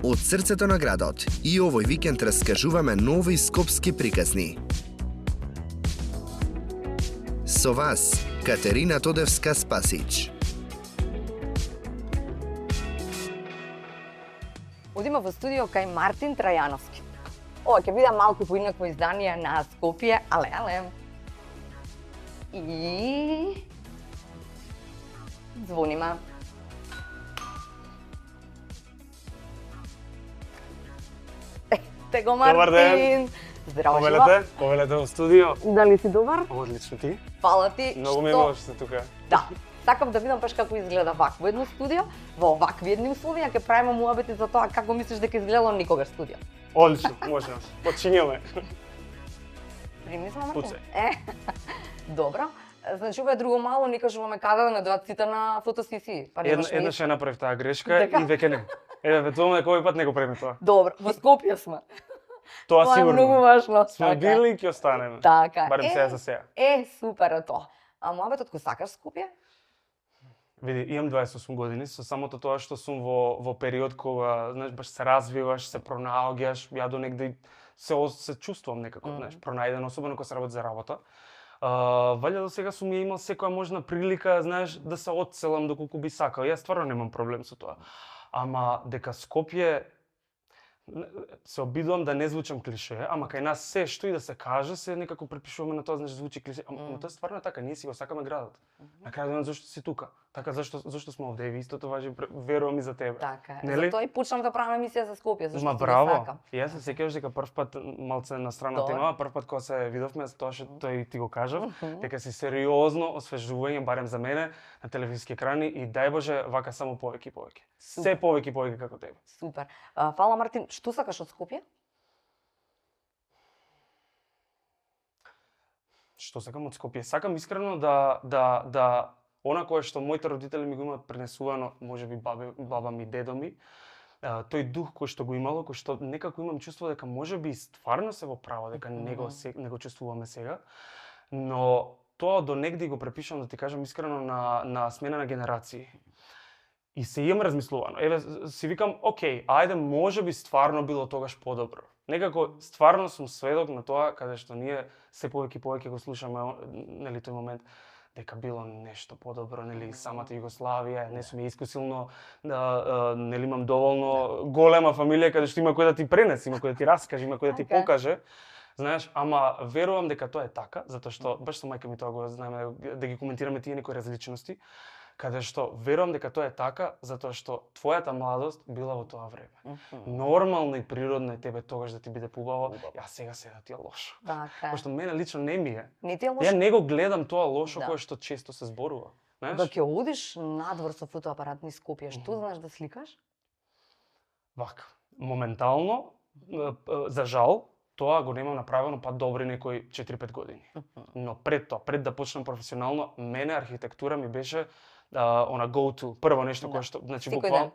Од срцето на градот и овој викенд раскажуваме нови скопски приказни. Со вас, Катерина Тодевска-Спасич. Одиме во студио кај Мартин Трајановски. Ова ќе биде малку поинакво издание на Скопје, але. И звониме. Ете го, Мартин! Добар ден! Здраво, жива! Повелете во студио. Дали си добар? Одлично ти. Фала ти. Многу ми е мило што сте тука. Да. Сакам да видам баш како изгледа вакво едно студио, во вакви едни условија, ќе правиме муабети за тоа како мислиш дека изгледало никогаш студио. Одлично, можеме. Почињаме. Примисламе? Пуцај. Добро. Значи, ова е друго мало, ни кажуваме каде да не дојат сите на фотосесии. Па Еднаш ја направив таа грешка Дека? и веќе не. Евентуално некој пат не го правиме тоа. Добро, во Скопје сме. Тоа Тоа е сигурно. многу важно. Сме били и ќе останеме. Така. Барем сега за сега. Супер е тоа. А муабетот кој сакаш Скопје? Види, имам 28 години, со самото тоа што сум во период кога, знаеш, баш се развиваш, се пронаоѓаш, ја до негде се чувствувам некако, знаеш, пронајден, особено кога се работи за работа. Валја до сега сум ја имал секоја можна прилика, знаеш, да се одселам доколку би сакал. Јас стварно немам проблем со тоа. Ама дека Скопје, се обидувам да не звучам клише, ама кај нас се што и да се каже, се некако препишуваме на тоа, знаеш, звучи клише. Ама тоа стварно е така, ние си го сакаме градот. На крај денот зашто си тука? Така зашто сме овде? И истото важи, верувам и за тебе. Така е. Нели? Затоа и почнав да правам емисија за Скопје, зашто Ма си го браво. сакам. Јас се сеќаваш дека прв пат малце на страна Добро. тема, прв пат кога се видовме, тоа што тој ти го кажав, дека си сериозно освежување барем за мене на телевизиски екрани и дај Боже вака само повеќе и повеќе. Се повеќе и повеќе како тебе. Супер. Фала, Мартин, што сакаш од Скопје? Што сакам од Скопје? Сакам искрено да она кое што моите родители ми го имаат пренесувано, можеби баба ми, дедо ми, тој дух кој што го имало, кој што некако имам чувство дека можеби стварно се во право, дека не го чувствуваме сега, но тоа до негде го препишам, да ти кажам искрено, на смена на генерации. И се имам размислувано. Еве, си викам, окей, ајде, можеби стварно било тогаш подобро. Некако стварно сум сведок на тоа каде што ние се повеќе и повеќе го слушаме, нели, тој момент дека било нешто подобро, нели, самата Југославија, не сум ја искусилно, нели, имам доволно голема фамилија каде што има кој да ти пренесе, има кој да ти раскаже, има кој да ти покаже. Знаеш, ама верувам дека тоа е така, затоа што баш со мајка ми тоа го знаеме да ги коментираме тие некои различности, каде што верувам дека тоа е така, затоа што твојата младост била во тоа време. Нормално и природно е тебе тогаш да ти биде побаво, ја сега да ти е лошо. Така. Пошто мене лично не ми е. Не ти е лошо? Ја не го гледам тоа лошо Да. кое што често се зборува. Знаеш? Да ќе одиш надвор со фотоапарат низ Скопје, што знаеш да сликаш? Вака, моментално, за жал, тоа го немам направено па добри некои 4-5 години. Но пред тоа, пред да почнам професионално, мене архитектура ми беше она go to, прво нешто кое што, значи Секој буквално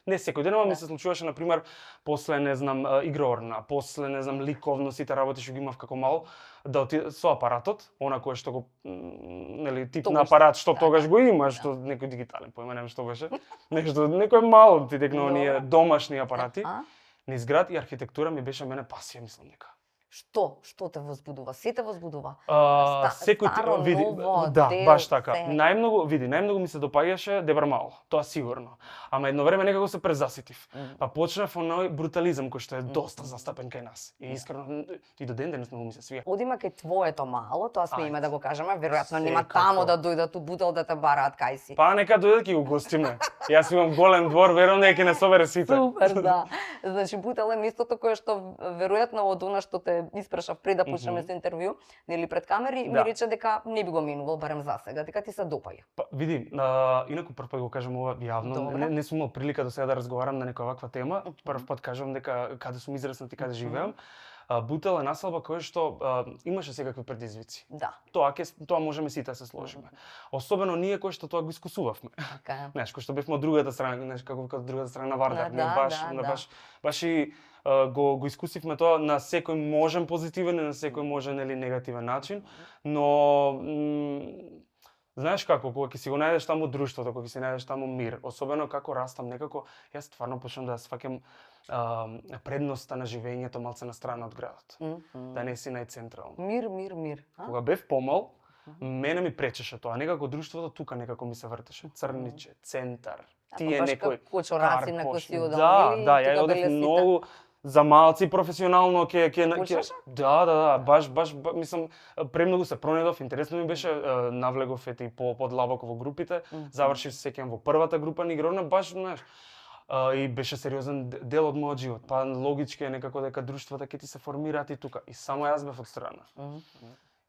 не секој ден, ама Да. ми се случуваше на пример после не знам игрорна, после не знам ликовно сите работи што ги имав како мал, да со апаратот, она кое што го нели тип на Тогаш, апарат што да, тогаш да. го има, што некој дигитален појма немам што беше. Нешто некој мал ти текна оние Добро. домашни апарати. А? Низ град и архитектура ми беше мене пасија, мислам дека. Што те возбудува? Се те возбудува? Секој старо, види, ново, да, дел, баш така. се. Најмногу ми се допаѓаше Дебар Мал, тоа сигурно. Ама едно време некако се презаситив. Па почнав оној брутализам кој што е доста застапен кај нас. И искрено и до ден денес многу ми се свија. Одиме кај твоето мало, тоа сме Ајде. име да го кажеме, веројатно нема Секако. тамо да дојдат у Бутел да те бараат кај си. Па нека дојдат ќе го гостиме. Јас имам голем двор, верувам дека ќе не собере сите. Супер, да. Значи Бутел е местото кое што веројатно од она што те испрашав пред да почнеме со интервју, нели пред камери, ми Да. рече дека не би го минувал барем за сега, дека ти се допаѓа. Па, види, инаку прв пат го кажам ова јавно, Добро. не сум имал прилика до сега да разговарам на некоја ваква тема. Прв пат кажам дека каде сум израснат и каде живеам. Бутел е населба која што имаше секакви предизвици. Да, Тоа можеме сите да се сложиме. Особено ние кои што тоа го искусувавме. така е. Знаеш, кои што бевме од другата страна, знаеш како викаат другата страна на Вардар, Да, баш и го искусивме тоа на секој можен позитивен и на секој можен или негативен начин, но Знаеш како, кога ќе си го најдеш таму друштвото, кога ќе си најдеш таму мир, особено како растам, некако јас стварно почнам да сваќам предноста на живењето малце на страна од градот. Да не си најцентрално. Мир. Кога бев помал, мене ми пречеше тоа, некако друштвото тука некако ми се вртеше, Црниче, центар. Тие некој Кочораси на кој си одел, Да, ја одев многу за малци професионално Да, баш мислам премногу се пронедов, интересно ми беше, навлегов и подлабоко во групите, завршив се сеќавам во првата група на игровна, баш знаеш, и беше сериозен дел од мојот живот. Па логички е некако дека друштвата ќе ти се формираат и тука. И само јас бев од страна.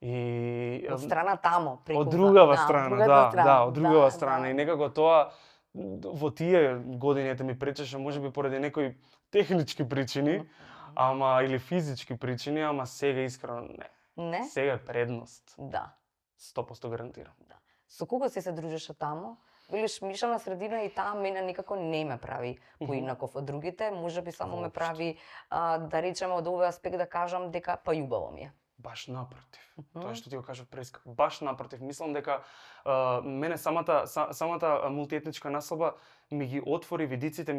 И од страна тамо, преку од другава страна, од другава страна. И некако тоа во тие годините ми пречеше, можеби поради некои технички причини, ама или физички причини, ама сега искрено не. Сега е предност. Да. 100% гарантирам. Да. Со кого се дружеше тамо? Велиш мишана средина и таа мене никако не ме прави поинаков од другите, можеби само ме прави да речеме од овој аспект да кажам дека па љубаво ми е. Баш напротив. Тоа што ти го кажав преска. Баш напротив. Мислам дека мене самата мултиетничка наслоба ми ги отвори видиците,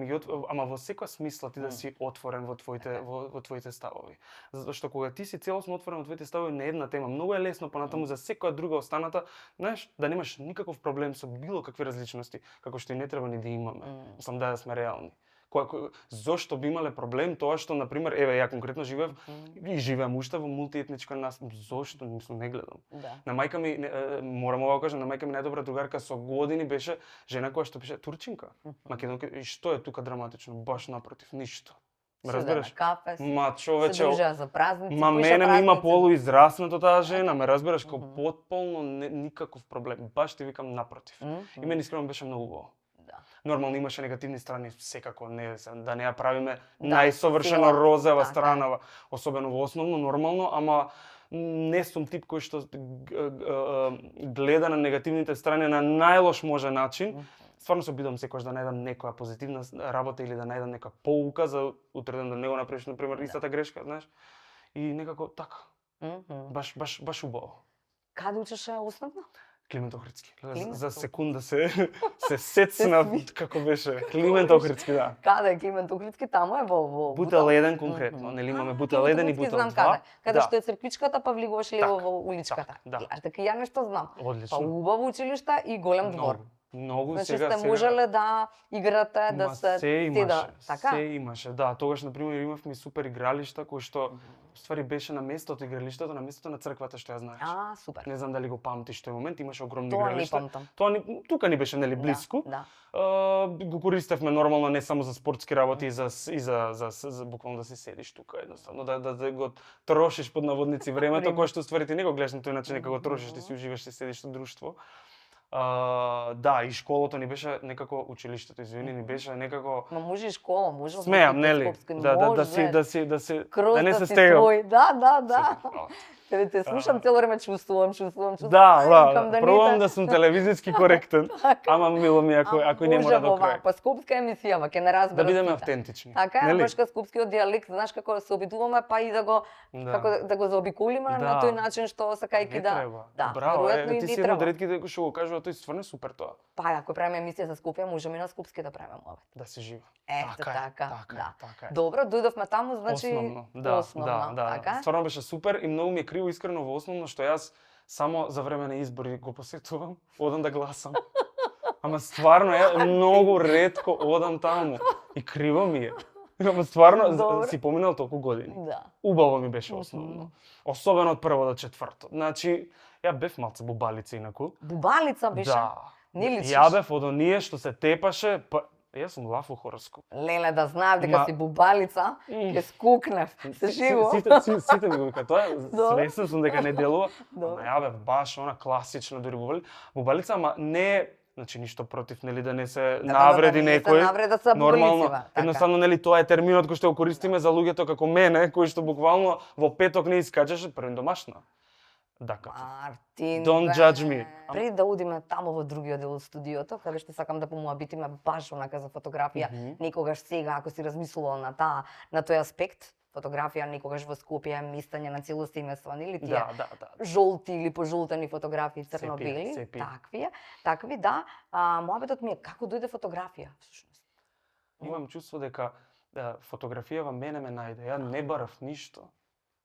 ама во секоја смисла ти да си отворен во твоите ставови. Затоа што кога ти си целосно отворен во твоите ставови на една тема, многу е лесно понатаму за секоја друга останата, знаеш, да немаш никаков проблем со било какви различности, како што и не треба ни да имаме. Мислам да сме реални. Зошто би имале проблем тоа што, например, еве, ја конкретно живеев и живеам уште во мултиетничка наслоба. Зошто? Мислам, не гледам. На мајка ми, морам ова да кажам, на мајка ми најдобра другарка со години беше жена која што пише турчинка. Македонка. И што е тука драматично? Баш напротив, ништо. Ме разбираш? Ма човече, се дружеа за празници, ма мене ми има полуизраснато таа жена, ме разбираш, како потполно никаков проблем. Баш ти викам напротив. И мене искрено беше многу убаво. Нормално имаше негативни страни, секако не да не ја правиме најсовршено розова странава, особено во основно нормално, ама не сум тип кој што гледа на негативните страни на најлош може начин. Стварно се обидам секогаш да најдам некоја позитивна работа или да најдам нека поука за утреден да не го направиш на пример истата грешка, знаеш. И некако така. Баш убаво. Каде учеше основно? Климент Охридски. За секунда се сецна како беше. Климент Охридски, да. Каде е Климент Охридски? Таму е во Бутел 1 конкретно. Нели имаме Бутел 1 и Бутел 2. Каде што е црквичката, па влегуваш лево во уличката. Така ја нешто знам. Одлично. Па убаво училиште и голем двор. Многу значи сега сте можеле да играте, да се така? Се имаше, да. Тогаш на пример имавме супер игралишта кои што ствари беше на местото игралиштето, на местото на црквата што ја знаеш. Супер. Не знам дали го памтиш тој момент, имаше огромни Тоа игралишта. Не памтам. Тоа тука ни беше нели блиску. Да. Го користевме нормално не само за спортски работи и за буквално да се седиш тука едноставно, да го трошиш под наводници времето, кое што ствари ти не го гледаш на тој начин, нека го трошиш, ти си уживаш, ти седиш со друштво. Да, и школото ни беше некако училиштето, извини, ни беше некако. Ма може и школа, може. Смеам, нели? Да не се стегам. Да. Каде те слушам цело време чувствувам. Да, пробам да сум телевизиски коректен, ама мило ми ако не мора до крај. Па скопска емисија, ќе не разберам. Да бидеме автентични. Така е, баш скопскиот дијалект, знаеш како се обидуваме, па и да го како да го заобиколиме на тој начин што сакајќи да. Да, браво, ти си едно од ретките кои што го кажува, тој стварно супер тоа. Па ако правиме емисија за Скопје, можеме и на скопски да правиме муабет. Да се жива. Ето така. Добро, дојдовме таму, значи основно. Да. Стварно беше супер и многу ми е криво искрено во основно што јас само за време на избори го посетувам, одам да гласам. Ама стварно е многу ретко одам таму и криво ми е. Ама стварно си поминал толку години. Да. Убаво ми беше основно. Особено од прво до четврто. Значи, ја бев малце бубалица инаку. Бубалица беше? Да. Не личиш? Ја бев од оние што се тепаше, јас сум лафо хороскоп. Леле, да знаев дека си бубалица, ќе скукнев. Се живо. Сите ми го вика тоа, свесен сум дека не делува. Ама ја бев баш она класична дури бубалица, ама не, значи ништо против, нели да не се навреди некој. Нормално, едноставно нели тоа е терминот кој што го користиме за луѓето како мене, кои што буквално во петок не искачеше првен домашна. Мартин, don't judge me. Пред да одиме тамо во другиот дел од студиото, каде што сакам да помуабитиме баш онака за фотографија, некогаш сега ако си размислувала на тој аспект, фотографија некогаш во Скопје, местање на целост семејства, нели тие? Да. Жолти или пожолтени фотографии, црно-бели, Сепија. такви, да. Моабетот ми е како дојде фотографија, всушност. Имам чувство дека фотографијава мене ме најде. Ја не барав ништо.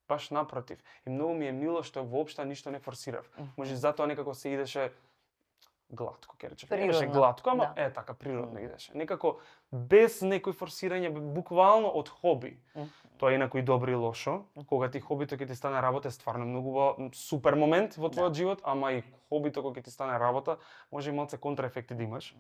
Баш напротив. И многу ми е мило што воопшто ништо не форсирав. Може затоа некако се идеше глатко, ќе речем. Не беше глатко, ама така природно идеше. Некако без некој форсирање, буквално од хоби. Тоа е инаку и добро и лошо. Кога ти хобито ќе ти стане работа, е стварно многу супер момент во твојот живот, ама и хобито кога ќе ти стане работа, може и малце контраефекти да имаш.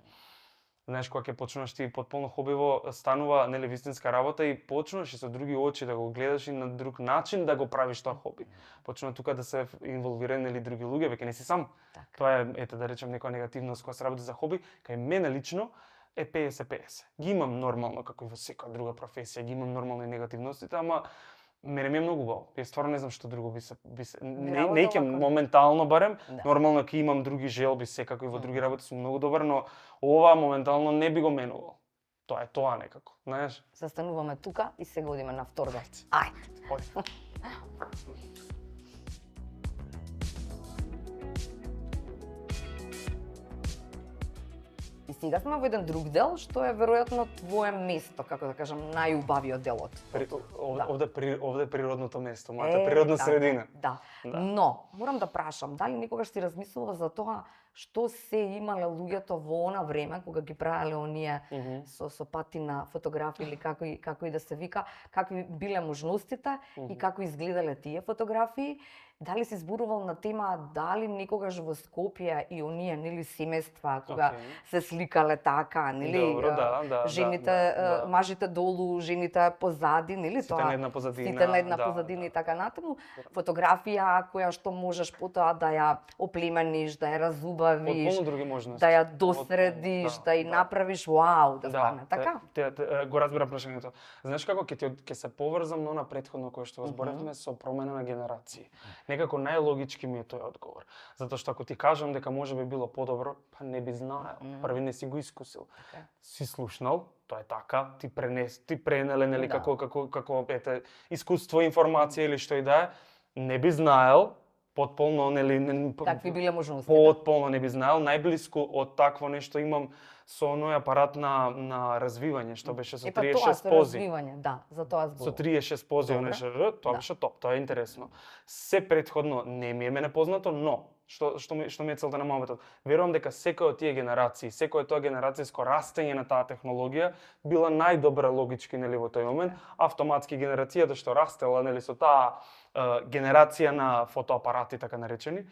Знаеш, кога ќе почнеш ти потполно хобиво станува, нели, вистинска работа и почнеш и со други очи да го гледаш и на друг начин да го правиш тоа хоби. Почна тука да се инволвирани, нели, други луѓе, веќе не си сам. Тоа е, ете да речем, некоја негативност кога се работи за хоби, кај мене лично е 50-50. Ги имам нормално, како и во секоја друга професија, ги имам нормално и негативностите, ама мене ми е многу убаво. Јас стварно не знам што друго би се не ќе моментално барем, нормално ќе имам други желби секако и во други работи сум многу добар, но ова моментално не би го менувал. Тоа е тоа некако, знаеш? Застануваме тука и сега одиме на втор дел. Ајде. И сега сме во еден друг дел, што е веројатно твое место, како да кажам, најубавиот дел од. Овде е природното место, мојата природна средина. Да. Но, морам да прашам, дали никогаш си размислувал за тоа што се имале луѓето во она време кога ги правеле оние со патина фотографии или како и да се вика, какви биле можностите и како изгледале тие фотографии? Дали си зборувал на тема дали некогаш во Скопје и оние, нели, семејства кога се сликале така, нели, жените, мажите долу, жените позади, нели, тоа? Сите на една позадина и така натаму. Фотографија која што можеш потоа да ја оплемениш, да ја разубавиш, да ја досредиш, да ја направиш вау, да стане така. Го разбирам прашањето. Знаеш како ќе се поврзам на претходно кое што зборевме со промена на генерации. Некако најлогички ми е тој одговор. Затоа што ако ти кажам дека може би било подобро, па не би знаел. Први не си го искусил. Си слушнал, тоа е така, ти пренеле, нели, како ете искуство, информација или што и да е, не би знаел, потполно, нели, какви биле можности. Потполно не би знаел, најблиску од такво нешто имам со оној апарат на развивање, што беше со 36 пози. Тоа со развивање, да, за тоа зборувам. Со 36 пози, тоа беше топ, тоа е интересно. Се претходно не ми е мене познато, но што ми е целта на мојот? Верувам дека секој од тие генерации, секој тоа генерацијско растење на таа технологија била најдобра логички, нели, во тој момент, автоматски генерацијата што растела, нели, со таа генерација на фотоапарати, така наречени,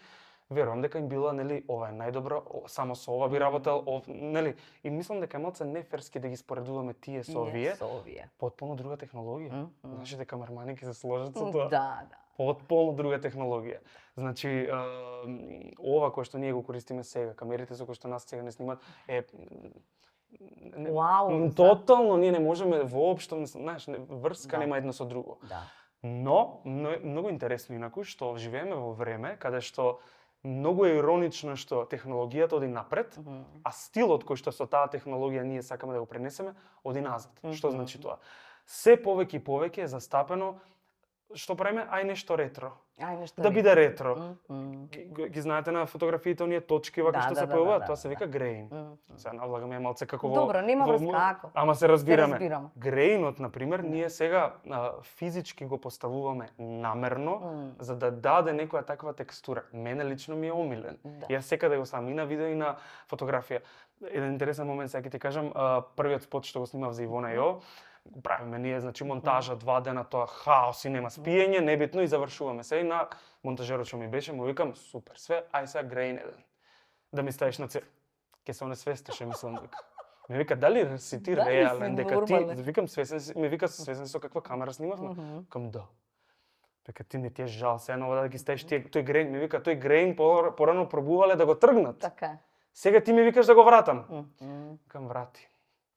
верувам дека им била, нели, ова е најдобро, само со ова би работел, нели, и мислам дека е малце неферски да ги споредуваме тие со овие. Потполно друга технологија. Нашите камермани ќе се сложат со тоа. Да. Потполно друга технологија. Значи, ова кој што ние го користиме сега, камерите со кои што нас сега не снимат, е тотално ние не можеме воопшто, знаеш, врска нема едно со друго. Но многу интересно инаку што живееме во време каде што многу е иронично што технологијата оди напред, а стилот кој што со таа технологија ние сакаме да го пренесеме, оди назад. Што значи тоа? Се повеќе и повеќе е застапено што правиме, ај нешто ретро. Да биде ретро. Ги знаете на фотографиите оние точки вака што се појавуваат, тоа се вика греин. Сега навлагаме малце како во... Добро, нема врска ако. Ама се разбираме. Греинот, например, ние сега физички го поставуваме намерно за да даде некоја таква текстура. Мене лично ми е омилен. Јас секаде го сам и на видео и на фотографија. Еден интересен момент сега ќе ти кажам, првиот спот што го снимав за Ивона Јо, го правиме ние, значи монтажа 2 дена, тоа хаос и нема спиење, небитно и завршуваме се и на монтажерот што ми беше, му викам супер, све, ај сега греин еден. Да ми ставиш на цел. Ке се онесвестеше, мислам дека. Ми вика дали си ти реален дека ти, викам свесен, ми вика свесен со каква камера снимавме? Викам да. Дека ти не ти е жал се едно да ги ставиш тој греин, ми вика тој греин порано пробувале да го тргнат. Така. Сега ти ми викаш да го вратам. Викам врати.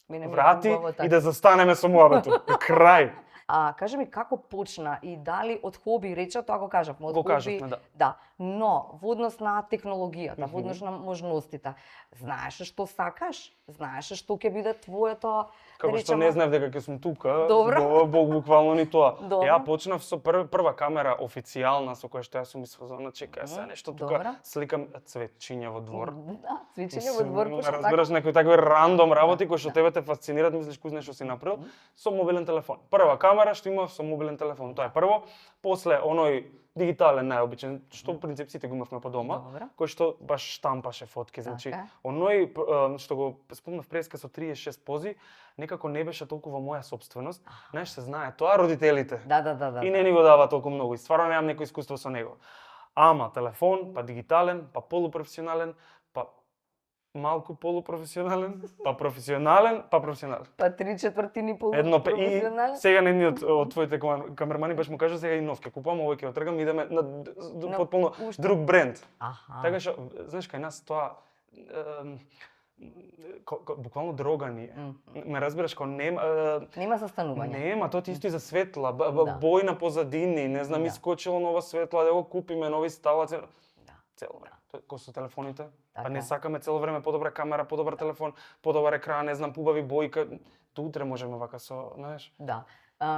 Врати и да застанеме со муабетот. Крај. Кажи ми како почна и дали од хоби, рече тоа го кажавме, од Го хоби, кажавме, да. да, но во однос на технологијата, во однос на можностите, знаеше што сакаш? Знаеше што ќе биде твоето, Како што не знаев дека ќе сум тука, Добро. буквално ни тоа. Добро. Ја почнав со прва камера официјална со која што јас сум извозона, чекај се нешто тука, Добро. сликам цветчиња во двор. Да, цвичење во двор, Ме пошто разбираш некои такви рандом работи кои што да. тебе те фасцинираат, мислиш кој знае што си направил, со мобилен телефон. Прва камера што имав со мобилен телефон, тоа е прво. После оној дигитален најобичен, што в принцип сите го имавме по дома, Добро. кој што баш штампаше фотки, значи Така. оној што го спомнав преска со 36 пози, некако не беше толкова моја собственост. Знаеш, се знае тоа родителите. Да. И не ни го дава толку многу. И стварно немам некој искуство со него. Ама телефон, па дигитален, па полупрофесионален, па малку полупрофесионален, па професионален, па професионален. Па 3/4 Едно и полупрофесионален. сега едниот од твоите камермани баш му кажа сега и нов ќе купувам, овој ќе отргам, идеме на потполно уште. друг бренд. Аха. Така што знаеш кај нас тоа буквално дрога ни е. Ме разбираш, кога нема Нема застанување. нема, тоа ти исто и за светла, Да. бојна позадини, не знам, Да. искочило нова светла, да го купиме, нови сталаци. Да. Цело време. Кој со телефоните? Па Така не е. сакаме цело време подобра камера, подобар телефон, подобар екран, не знам, пубави бојка. До утре можеме вака со, знаеш. Да.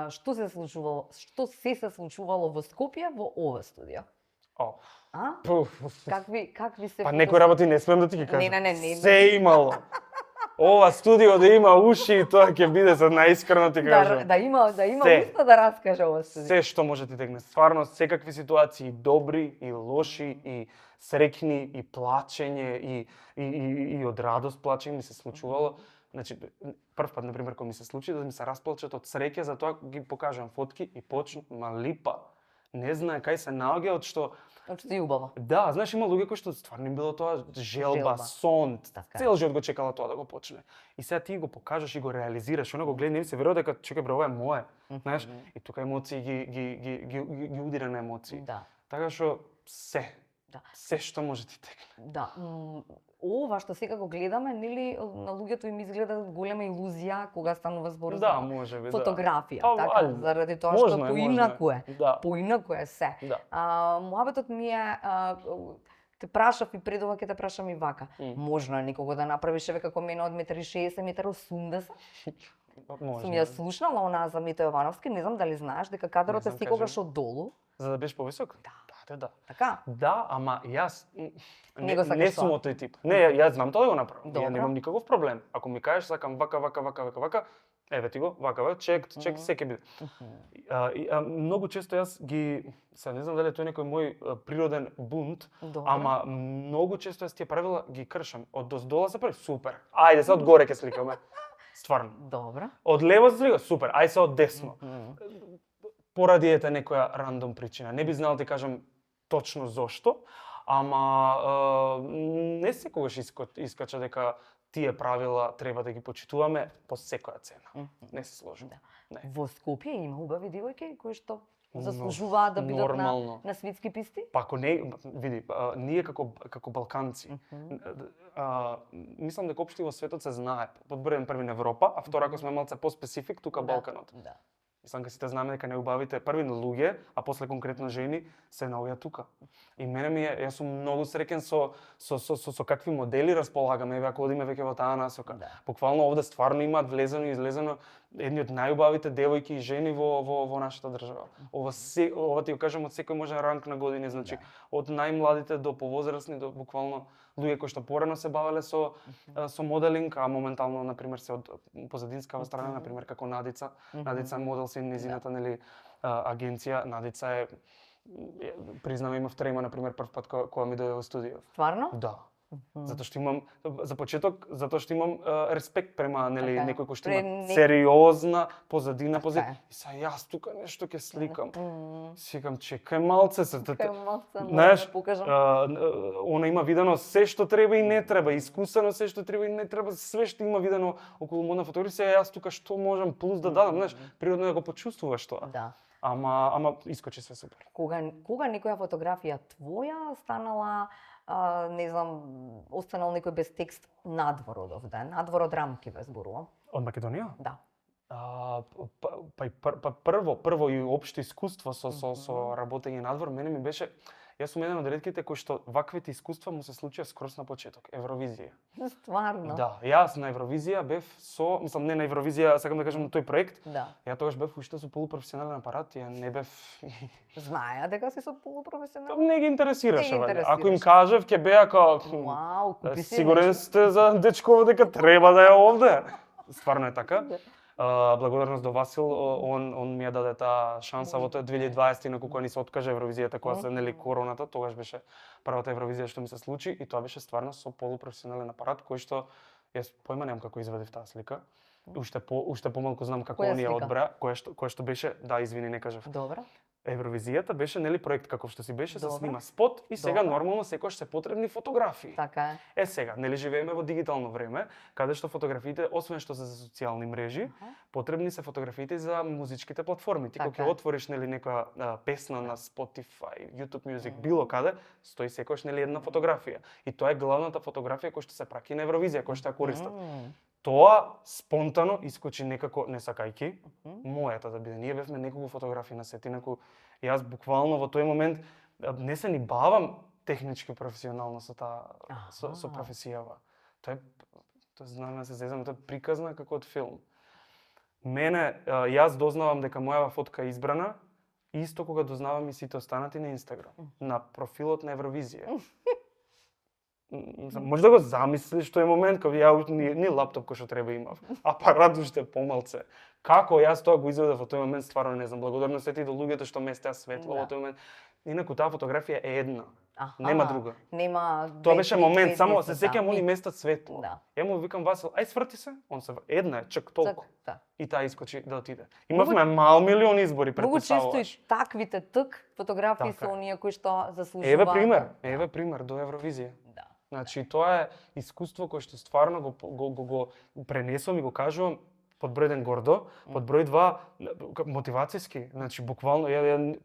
Што се се случувало во Скопје во ова студио? О. А? Какви се Па некои работи не смеам да ти ги кажам. Не. Се имало. Ова студио да има уши и тоа ќе биде за најискрено ти кажам. Да има Се. уста да раскаже ова студио. Се што може ти тегне. Стварно, секакви ситуации, добри и лоши, и среќни, и плачење, и од радост плачење ми се случувало. Значи, прв пат, например, кога ми се случи да ми се расплачат од среќа, затоа ги покажувам фотки и почну, липа. Не знае кај се наоѓа, од што Очто и убаво. да, знаеш, има луѓе кои што стварно им било тоа желба, Желба. сон, Така е. цел живот го чекала тоа да го почне. И сега ти го покажаш и го реализираш, она го гледа, не ми се верува дека чекај бре, ова е мое, знаеш, и тука емоции ги удира на емоции. Да. Така што Да. се што може ти текне. Да, ова што сега го гледаме, нели на луѓето им изгледа голема илузија кога станува збор Да, за може би, фотографија, Па, така, ајде. заради тоа Можно што е, поинаку е. Да. Поинаку е се. Да. Муабетот ми е те прашав и пред ова ќе те прашам и вака. Можно е некого да направиш еве како мене од 1,60 м, 1,80 м? Може. Сум ја слушнала онаа за Мито Јовановски, не знам дали знаеш дека кадрот Не е знам, секогаш кажи ми. од долу. За да бидеш повисок? Да. Да. Така? Да, ама јас Не го сакаш не сум тоа? од тој тип. Не, јас знам тоа да го направам. Добро. Ја немам никаков проблем. Ако ми кажеш сакам вака, еве ти го, вака, чек, се ќе биде. Многу често јас ги, се не знам дали тоа е некој мој природен бунт, Добро. ама многу често јас тие правила ги кршам. Од доздола се прави супер. Ајде се од горе ќе сликаме. Стварно. Добро. Од лево се слика супер. Ајде се од десно. Поради ете некоја рандом причина. Не би знал да ти кажам точно зошто, ама не секогаш искача дека тие правила треба да ги почитуваме по секоја цена. Не се сложи. Не. Во Скопје има убави девојки кои што Но, заслужуваат да бидат нормално. на светски писти? Па ако не, види, ние како балканци, мислам дека општо во светот се знае. Под број први на Европа, а второ ако сме малце по-специфик, тука Балканот. Да. Мислам дека сите знаеме дека неубавите први луѓе, а после конкретно жени се наоѓаат тука. И мене ми е, јас сум многу среќен со какви модели располагаме, еве ако одиме веќе во таа насока. Да. Буквално овде стварно имаат влезено и излезено едни од најубавите девојки и жени во нашата држава. Ова ти го кажам од секој можен ранг на години, значи од најмладите до повозрасни до буквално луѓе кои што порано се бавеле со моделинг, а моментално на пример се од позадинскава страна, на пример како Надица. Надица е модел се незината нели агенција. Надица е признам имав трема на пример прв пат кога ми дојде во студио. Стварно? Да. Затоа што имам за почеток, затоа што имам респект према нели Така е. некој кој што Пред има не- сериозна позадина, Така е. И са јас тука нешто ќе сликам. Сикам чекај малце се. Кај малце, Знаеш, да покажам. она има видено се што треба и не треба, искусено се што треба и не треба, све што има видено околу модна фотографија, јас тука што можам плюс да дадам, знаеш, природно да го почувствуваш тоа. Да. Ама искочи све супер. Кога некоја фотографија твоја станала, не знам, останал некој без текст надвор од овде, надвор од рамки ве зборувам. Од Македонија? Да. Прво и општо искуство со работење надвор, мене ми беше, јас сум еден од ретките кои што ваквите искуства му се случија скрос на почеток, Евровизија. Стварно? Да, јас на Евровизија бев не на Евровизија, сакам да кажам на тој проект. Да. Ја тогаш бев уште со полупрофесионален апарат, ја не бев Знаеа дека си со полупрофесионален? не ги интересираше, Не ги ваljda. Ако им интересираше. кажев, ќе беа као Вау, купи си сигурен нешто. сте за дечково дека треба да е овде. Стварно е така. Благодарност до Васил, он ми ја даде таа шанса во тоа 2020 на кога ни се откажа Евровизијата, кога се нели короната, тогаш беше првата Евровизија што ми се случи и тоа беше стварно со полупрофесионален апарат кој што јас појма немам како извадив таа слика. Уште помалку знам како Која оние слика? одбра, која што беше, да, извини, не кажав. Добро. Евровизијата беше нели проект каков што си беше, се Добро. снима спот и сега Добро. нормално секогаш се потребни фотографии. Така е. Сега, нели живееме во дигитално време, каде што фотографиите, освен што се за социјални мрежи, потребни се фотографиите за музичките платформи. Ти кога Така ќе е. отвориш нели некоја песна на Spotify, YouTube Music, било каде, стои секогаш нели една фотографија. И тоа е главната фотографија која што се праќа на Евровизија, која што ја користат. Тоа спонтано искочи некако не сакајки, мојата да биде. Ние бевме неколку фотографии на сет, инаку јас буквално во тој момент не се ни бавам технички професионално со таа со професијава. Тоа знаме се зезаме, тоа е приказна како од филм. Мене јас дознавам дека мојава фотка е избрана исто кога дознавам и сите останати на Инстаграм, на профилот на Евровизија. Може да го замислиш тој момент кога ја ни лаптоп кој што треба имав, апарат уште помалце. Како јас тоа го изведов во тој момент, стварно не знам. Благодарно се ти до луѓето што местеа светло во тој момент. Инаку таа фотографија е една. Нема друга. Нема. Тоа беше момент, само се сеќам они места светло. Да. Ја му викам Васил, ај сврти се, он се една е, чак толку. Да. И таа искочи да отиде. Имавме мал милион избори, Многу често и претпоставуваш. таквите фотографии Така. се оние кои што заслужуваат. Еве пример до Евровизија. Да. Значи тоа е искуство кое што стварно го пренесувам и го кажувам под број 1 гордо, под број 2 мотивацијски. Значи буквално ја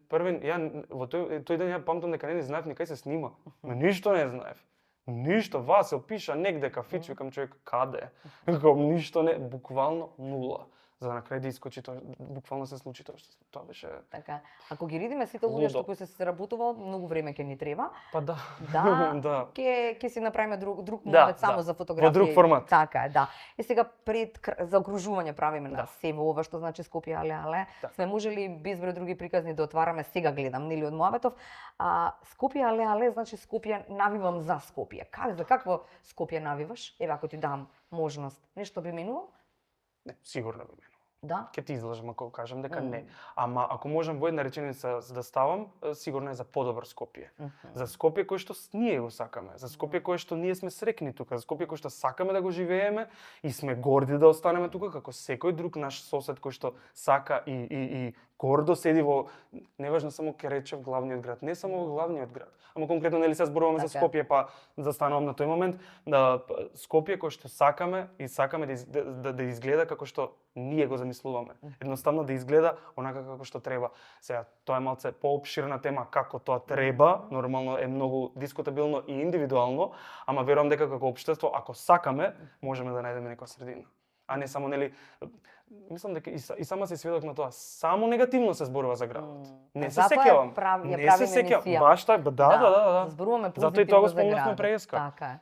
во тој ден ја памтам дека не знаев ни кај се снима. Но ништо не знаев. Ништо, Васил пиша негде кафич, викам човек каде? Како ништо не, буквално нула. За на крај да искочи тоа, буквално се случи тоа што тоа беше. Така. Ако ги видиме сите луѓе што Лудо. кои се сработувал, многу време ќе ни треба. Па да. Да. Да. Ќе си направиме друг Да, момент само да. за фотографија. Во друг формат. Така е, да. И сега пред заокружување правиме на Да. Сево ова што значи Скопје але. Да. Сме можели безброј други приказни да отвараме, сега гледам нели од Моабетов. Скопје але значи Скопје навивам за Скопје. За какво Скопје навиваш? Еве ако ти дам можност, нешто би минувал? Не, сигурно би мене. Да. Ќе ти излажам ако кажам дека не. Ама ако можам во една реченица да ставам, сигурно е за подобар Скопје. За Скопје кој што ние го сакаме, за Скопје кој што ние сме срекни тука, за Скопје кој што сакаме да го живееме и сме горди да останеме тука како секој друг наш сосед кој што сака и гордо седи во, неважно само ке речев главниот град, не само во главниот град, ама конкретно нели се зборуваме за Така. Скопје, па застанувам на тој момент, Скопје кој што сакаме и сакаме да изгледа како што ние го замислуваме. Едноставно да изгледа онака како што треба. Сега тоа е малце поопширна тема како тоа треба, нормално е многу дискутабилно и индивидуално, ама верувам дека како општество ако сакаме можеме да најдеме некоја средина. А не само нели мислам дека и сама се сведок на тоа, само негативно се зборува за градот. Не се Затоа сеќавам. ја Не се правиме сеќавам. емисија. Баш така, да. Зборуваме Затоа и тоа го позитивно за спомнавме градот. преска. Така е.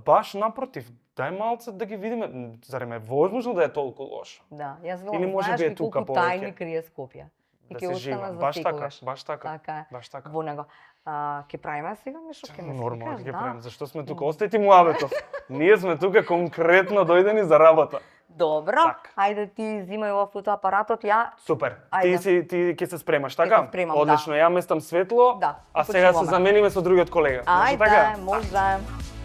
Баш напротив, дај малце да ги видиме, зарем е возможно да е толку лошо. Да, јас Или велам, може знаеш би е ли тука колку повеќе. тајни крие Скопје. И Да ќе се остана жива. за Баш така, секогаш. баш така. Така е. Баш така. Во него. Ќе правиме сега нешто, ќе ме Нормално сликаш, ќе да. правиме. Зашто сме тука? Остај ти Муабетов. Ние сме тука конкретно дојдени за работа. Добро, Так. ајде ти земај ова фотоапаратот, ја Супер. Ајде. Ти ќе се спремаш, така? се спремам, Одлично, ја местам светло. Да, А и сега се почнуваме. замениме со другиот колега. Може Ајде, така? може.